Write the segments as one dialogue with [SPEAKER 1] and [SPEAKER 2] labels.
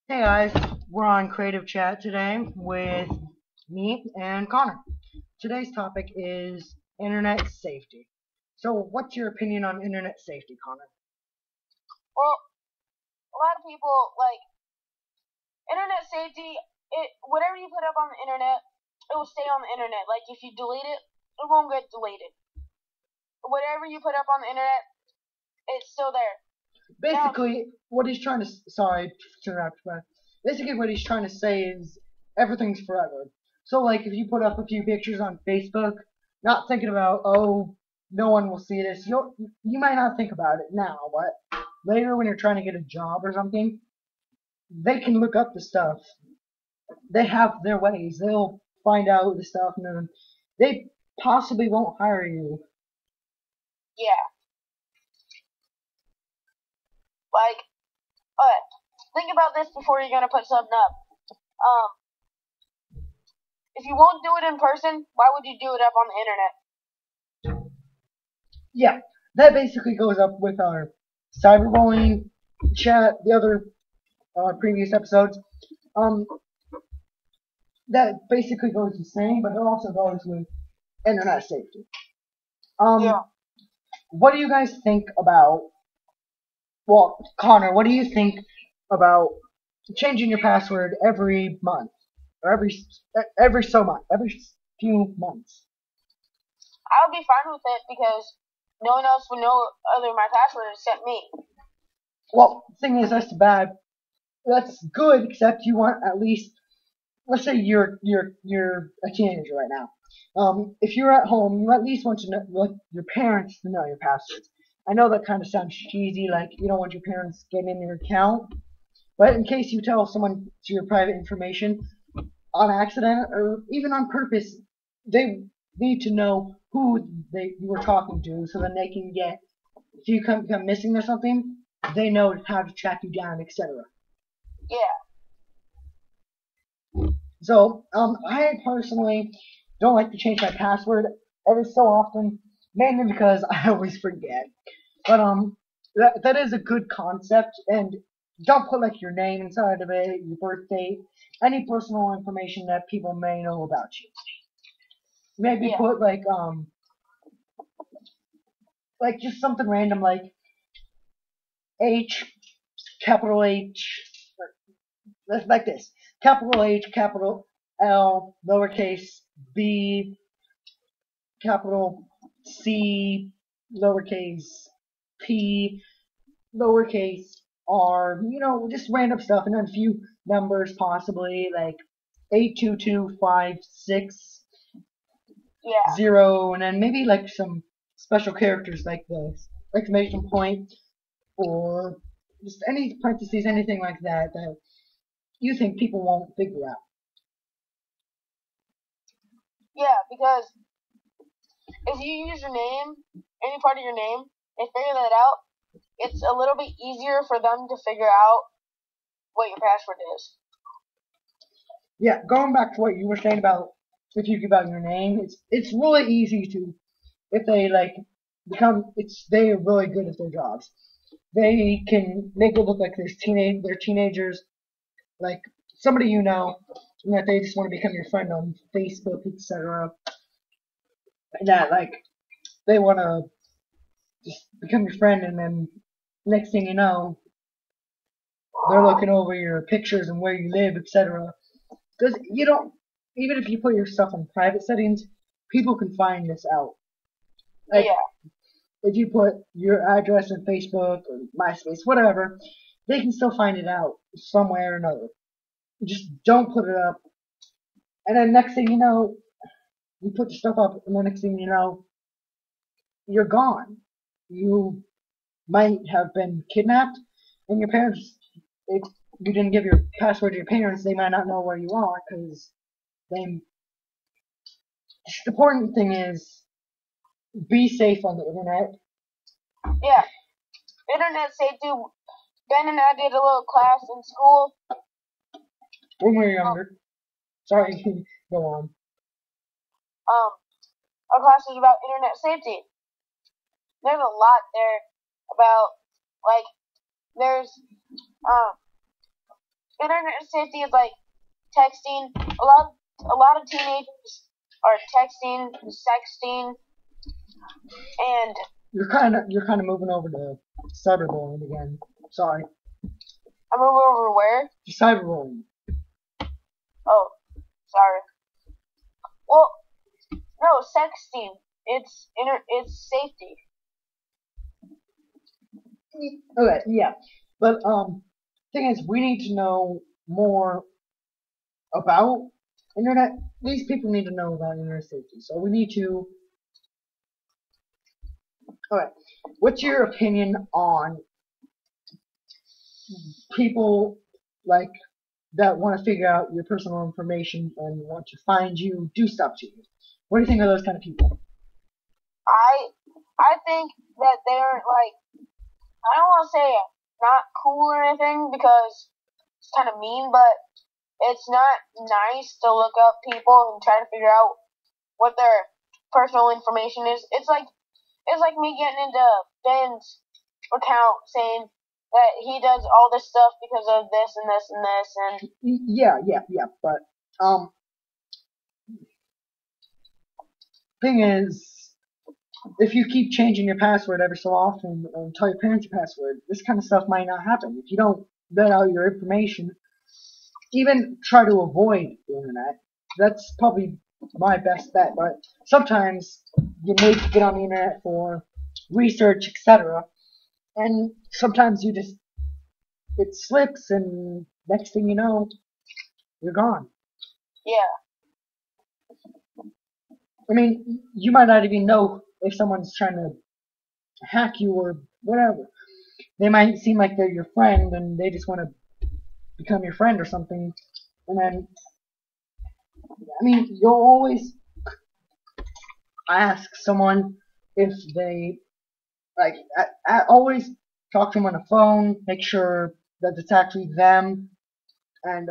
[SPEAKER 1] Hey guys, we're on Creative Chat today with me and Connor. Today's topic is internet safety. So, what's your opinion on internet safety, Connor?
[SPEAKER 2] Well, a lot of people like internet safety. Whatever you put up on the internet, it will stay on the internet. Like if you delete it, it won't get deleted. Whatever you put up on the internet, it's still there.
[SPEAKER 1] Basically, what he's trying to sorry to interrupt, but basically what he's trying to say is everything's forever. So, like if you put up a few pictures on Facebook, not thinking about no one will see this, you might not think about it now, but later when you're trying to get a job or something, they can look up the stuff. They have their ways. They'll find out the stuff, and then they possibly won't hire you.
[SPEAKER 2] Yeah, like, but think about this before you're gonna put something up. Um, if you won't do it in person, why would you do it up on the internet?
[SPEAKER 1] Yeah, that basically goes up with our cyberbullying chat, the other previous episodes. Um, that basically goes the same, but it also goes with internet safety.
[SPEAKER 2] Yeah.
[SPEAKER 1] What do you guys think about? Well, Connor, what do you think about changing your password every month or every few months?
[SPEAKER 2] I would be fine with it because no one else would know other my password except me.
[SPEAKER 1] Well, the thing is, that's good, except you want at least, let's say you're a teenager right now. If you're at home, you at least want to know your parents to know your passwords. I know that kind of sounds cheesy, like you don't want your parents getting in your account, but in case you tell someone your private information on accident or even on purpose, they need to know who you were talking to, so then they can get if you become missing or something, they know how to track you down, etc.
[SPEAKER 2] Yeah.
[SPEAKER 1] So, I personally don't like to change my password every so often, mainly because I always forget. But that is a good concept, and don't put like your name inside of it, your birth date, any personal information that people may know about you. Maybe
[SPEAKER 2] Yeah.
[SPEAKER 1] put like just something random like H, capital H, like this, capital H, capital L, lowercase b, capital C, lowercase p, lowercase r, just random stuff, and then a few numbers possibly, like 82256
[SPEAKER 2] Yeah.
[SPEAKER 1] 0, and then maybe like some special characters like the exclamation point or just any parentheses, anything like that that you think people won't figure out.
[SPEAKER 2] Yeah, because if you use your name, any part of your name, and figure that out, it's a little bit easier for them to figure out what your password is.
[SPEAKER 1] Yeah, going back to what you were saying about if you give out your name, it's really easy to if they like they're really good at their jobs. They can make it look like they're teenagers, like somebody and that they just want to become your friend on Facebook, etc. And that like they want to just become your friend, and then next thing you know, they're looking over your pictures and where you live, etc. Because you don't, even if you put your stuff in private settings, people can find this out. Like,
[SPEAKER 2] Yeah.
[SPEAKER 1] if you put your address in Facebook or MySpace, whatever, they can still find it out somewhere or another. Just don't put it up. And then next thing you know, you put your stuff up, and the next thing you know, you're gone. You might have been kidnapped, and your parents, if you didn't give your password to your parents, they might not know where you are because they. The important thing is be safe on the internet.
[SPEAKER 2] Yeah. Internet safety. Ben and I did a little class in school.
[SPEAKER 1] When we were younger. Sorry, go on.
[SPEAKER 2] Our class was about internet safety. There's a lot there about like there's um internet safety is like texting. A lot of teenagers are texting, sexting, and
[SPEAKER 1] You're kind of moving over to cyberbullying again. Sorry,
[SPEAKER 2] I'm over where?
[SPEAKER 1] cyberbullying.
[SPEAKER 2] Oh, sorry. Well, no, sexting. It's safety.
[SPEAKER 1] Okay, yeah, but thing is, we need to know more about internet. These people need to know about internet safety, so we need to. Okay, what's your opinion on people like that want to figure out your personal information and want to find you, do stuff to you? What do you think of those kind of people?
[SPEAKER 2] I think that they're like, I don't want to say not cool or anything because it's kind of mean, but it's not nice to look up people and try to figure out what their personal information is. It's like me getting into Ben's account saying that he does all this stuff because of this and this and this and
[SPEAKER 1] Yeah, but thing is, if you keep changing your password every so often and tell your parents your password, this kind of stuff might not happen. If you don't let out your information, even try to avoid the internet. That's probably my best bet. But sometimes you need to get on the internet for research, etc. And sometimes it slips, and next thing you know, you're gone.
[SPEAKER 2] yeah.
[SPEAKER 1] I mean, you might not even know if someone's trying to hack you or whatever. They might seem like they're your friend and they just want to become your friend or something. And then, I mean, you'll always ask someone if they, like, always talk to them on the phone, make sure that it's actually them. And,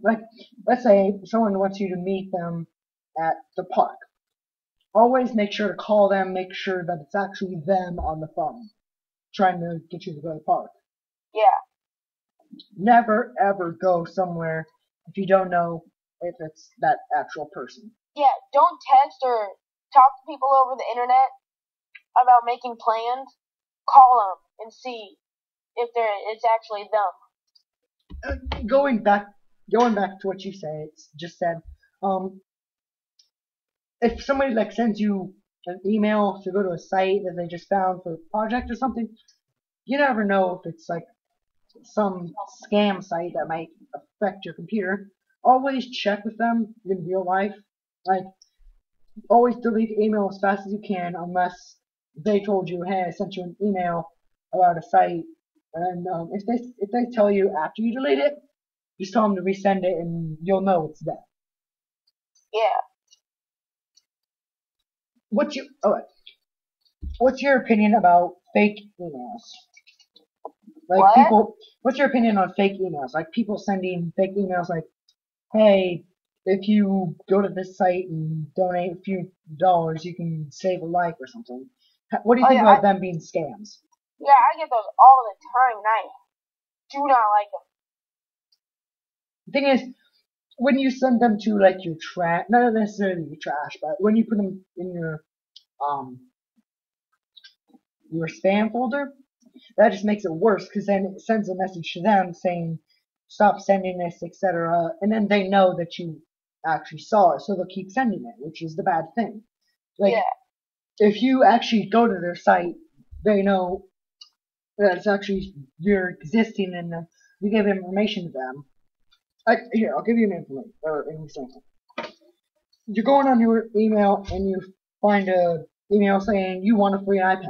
[SPEAKER 1] like, let's say someone wants you to meet them at the park. Always make sure to call them, make sure that it's actually them on the phone, trying to get you to go to the park.
[SPEAKER 2] Yeah.
[SPEAKER 1] Never ever go somewhere if you don't know if it's that actual person.
[SPEAKER 2] Yeah, don't text or talk to people over the internet about making plans. Call them and see if it's actually them.
[SPEAKER 1] Going back to what you just said, if somebody like sends you an email to go to a site that they just found for a project or something, you never know if it's like some scam site that might affect your computer. Always check with them in real life. Like, always delete the email as fast as you can unless they told you, hey, I sent you an email about a site. And if they tell you after you delete it, just tell them to resend it and you'll know it's them.
[SPEAKER 2] Yeah.
[SPEAKER 1] What's your opinion about fake emails? Like
[SPEAKER 2] What?
[SPEAKER 1] what's your opinion on fake emails? Like people sending fake emails like, hey, if you go to this site and donate a few dollars, you can save a life or something. What do you think about them being scams?
[SPEAKER 2] Yeah, I get those all the time, and I do not like them.
[SPEAKER 1] The thing is, when you send them to like your trash, not necessarily your trash, but when you put them in your spam folder, that just makes it worse because then it sends a message to them saying stop sending this, etc. And then they know that you actually saw it, so they'll keep sending it, which is the bad thing. Like, if you actually go to their site, they know that it's actually you're existing and you give information to them. Here, I'll give you an example. You're going on your email and you find a email saying you want a free iPad.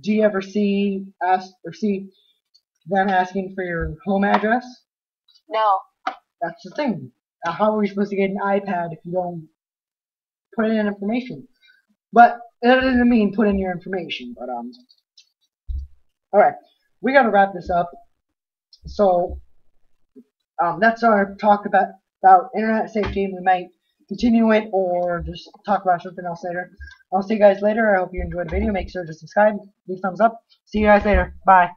[SPEAKER 1] Do you ever see them asking for your home address?
[SPEAKER 2] No.
[SPEAKER 1] That's the thing. How are we supposed to get an iPad if you don't put in information? But that doesn't mean put in your information. But all right, we gotta wrap this up. So that's our talk about internet safety. We might continue it or just talk about something else later. I'll see you guys later. I hope you enjoyed the video. Make sure to subscribe, leave thumbs up. See you guys later. Bye.